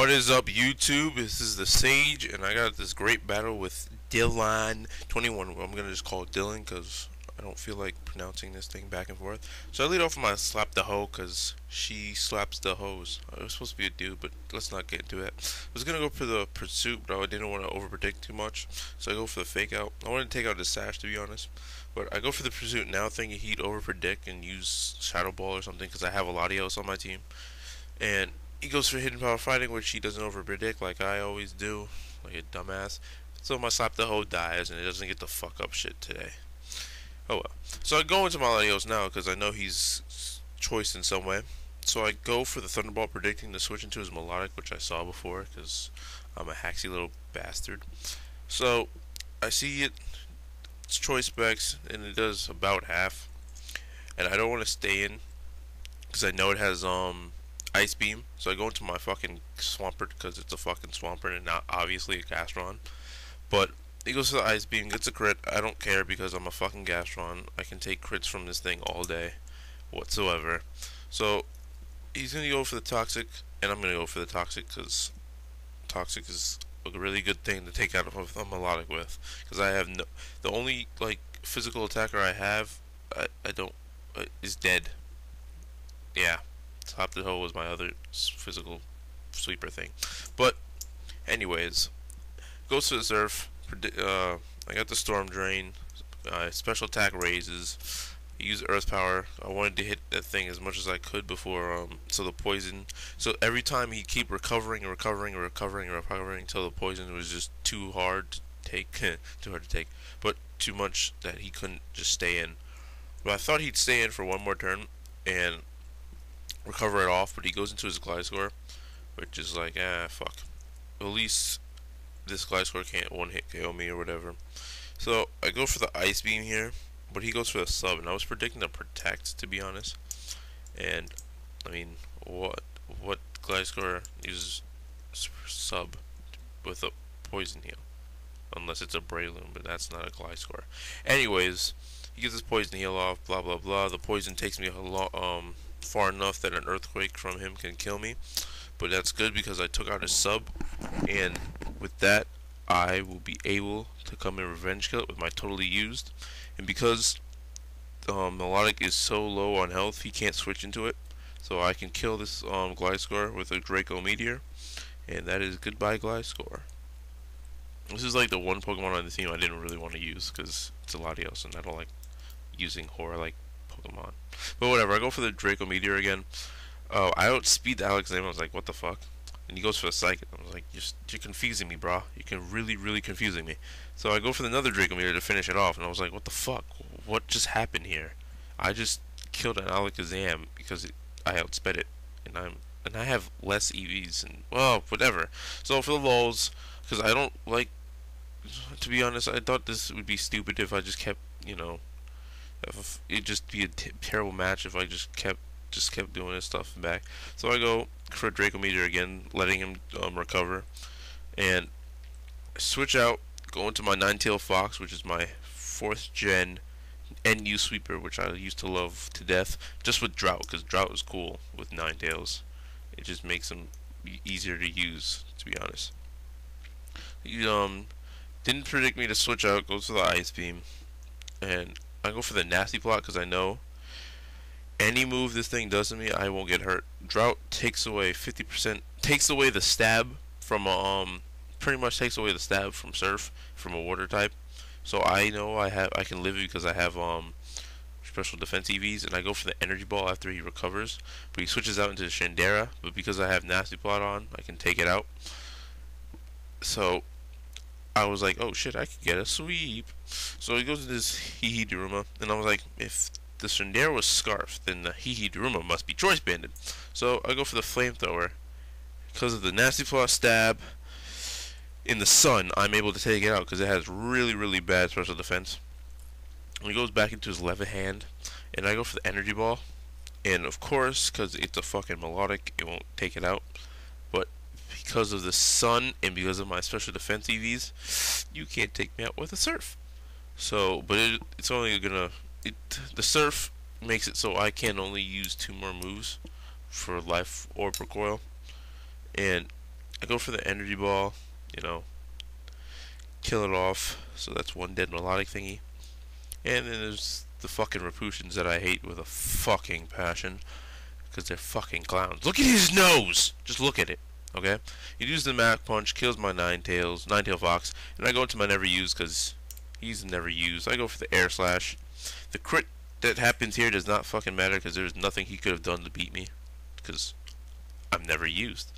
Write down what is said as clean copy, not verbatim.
What is up, YouTube? This is the Sage, and I got this great battle with Dyleon21. I'm gonna just call it Dylan because I don't feel like pronouncing this thing back and forth. So I lead off with my slap the hoe because she slaps the hoes. It was supposed to be a dude, but let's not get into it. I was gonna go for the pursuit, but I didn't want to over predict too much, so I go for the fake out. I wanted to take out the sash, to be honest, but I go for the pursuit now, thinking he'd over predict and use Shadow Ball or something because I have a Latios on my team. And he goes for hidden power fighting, which he doesn't over predict like I always do, like a dumbass. So my slap the hoe dies, and it doesn't get the fuck up shit today. Oh well. So I go into my Latios now because I know he's choice in some way. So I go for the Thunderbolt, predicting to switch into his melodic, which I saw before because I'm a hacksy little bastard. So I see it's choice specs, and it does about half. And I don't want to stay in because I know it has Ice Beam, so I go into my fucking Swampert because it's a fucking Swampert and not obviously a Gastron. But he goes for the Ice Beam, gets a crit. I don't care because I'm a fucking Gastron. I can take crits from this thing all day, whatsoever. So he's gonna go for the Toxic, and I'm gonna go for the Toxic because Toxic is a really good thing to take out of a melodic with. Because I have no, the only like physical attacker I have, I don't is dead. Yeah. Slap the hoe was my other physical sweeper thing. But, anyways, goes to the Surf. I got the Storm Drain. Special attack raises. I use Earth Power. I wanted to hit that thing as much as I could before, so the poison. So every time he keep recovering and recovering and recovering and recovering until the poison was just too hard to take. Too hard to take. But too much that he couldn't just stay in. But I thought he'd stay in for one more turn and recover it off, but he goes into his Gliscor, which is like, fuck. At least this Gliscor can't one-hit KO me or whatever. So I go for the Ice Beam here, but he goes for the sub, and I was predicting a Protect, to be honest. And I mean, what Gliscor uses sub with a poison heal? Unless it's a Breloom, but that's not a Gliscor. Anyways, he gets his poison heal off, blah blah blah. The poison takes me a lot far enough that an earthquake from him can kill me, but that's good because I took out his sub, and with that I will be able to come in revenge kill it with my totally used. And because melodic is so low on health, he can't switch into it, so I can kill this Gliscor with a Draco Meteor, and that is goodbye Gliscor. This is like the one Pokemon on the team I didn't really want to use because it's a Latios and I don't like using horror like Pokemon. But whatever, I go for the Draco Meteor again. I outspeed the Alexander. I was like, what the fuck? And he goes for the Psychic. I was like, you're confusing me, bro. You're really confusing me. So I go for another Draco Meteor to finish it off, and I was like, what the fuck? What just happened here? I just killed an Alakazam because I outsped it, and I have less EVs, and well, whatever. So for the lulz, because I don't like, to be honest, I thought this would be stupid if I just kept, if it'd just be a terrible match if I just kept doing this stuff back. So I go for Draco Meteor again, letting him recover, and switch out, go into my Ninetale Fox, which is my 4th gen NU sweeper, which I used to love to death, just with Drought, because Drought is cool with Ninetales. It just makes them easier to use, to be honest. He didn't predict me to switch out, goes for the Ice Beam, and I go for the Nasty Plot because I know any move this thing does to me, I won't get hurt. Drought takes away 50%, takes away the stab from pretty much takes away the stab from Surf, from a water type. So I know I can live it because I have special defense EVs, and I go for the Energy Ball after he recovers. But he switches out into Shandera, but because I have Nasty Plot on, I can take it out. So I was like, oh shit, I could get a sweep. So he goes to this Daruma, and I was like, if the Shandera was Scarf, then the Daruma must be Choice Banded. So I go for the Flamethrower. Because of the Nasty Claw stab in the sun, I'm able to take it out because it has really bad special defense. And he goes back into his left hand, and I go for the Energy Ball. And of course, because it's a fucking melodic, it won't take it out. But because of the sun and because of my special defense EVs, you can't take me out with a Surf. So, but it's only gonna, the Surf makes it so I can only use 2 more moves for Life Orb Recoil, and I go for the energy ball, you know, kill it off. So that's one dead melodic thingy. And then there's the fucking Raputions that I hate with a fucking passion. Because they're fucking clowns. Look at his nose! Just look at it, okay? He uses the Mach Punch, kills my Nine-Tail Fox, and I go into my Never Use because he's never used. I go for the Air Slash. The crit that happens here does not fucking matter because there's nothing he could have done to beat me. Because I'm never used.